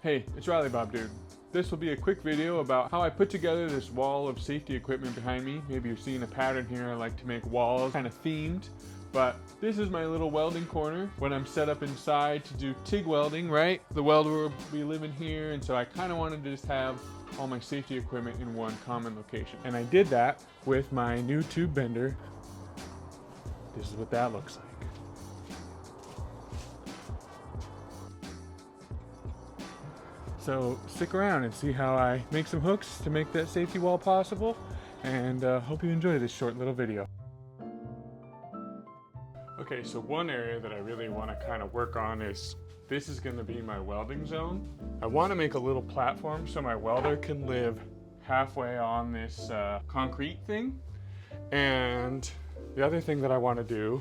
Hey, it's Riley Bob Dude. This will be a quick video about how I put together this wall of safety equipment behind me. Maybe you're seeing a pattern here. I like to make walls kind of themed, but this is my little welding corner when I'm set up inside to do TIG welding, right? The welder will be living here, and so I kind of wanted to just have all my safety equipment in one common location. And I did that with my new tube bender. This is what that looks like. So stick around and see how I make some hooks to make that safety wall possible, and hope you enjoy this short little video. Okay, so one area that I really want to kind of work on is this is going to be my welding zone. I want to make a little platform so my welder can live halfway on this concrete thing. And the other thing that I want to do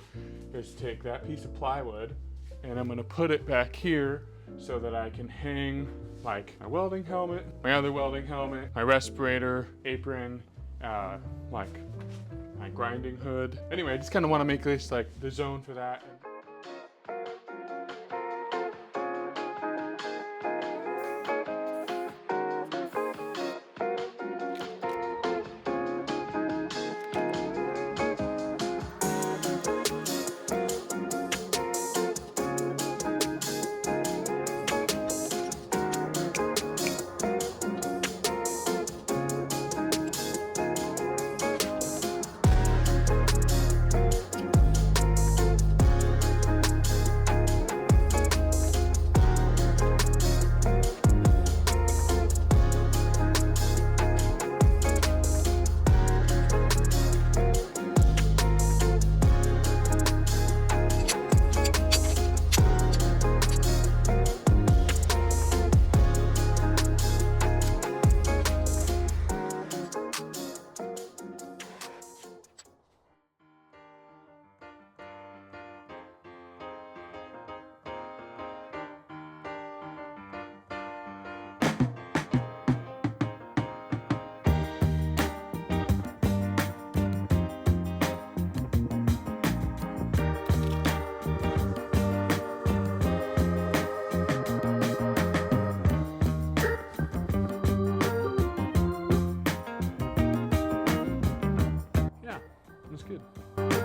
is take that piece of plywood and I'm going to put it back here so that I can hang like my welding helmet, my other welding helmet, my respirator, apron, like my grinding hood. Anyway, I just kind of want to make this like the zone for that. That's good.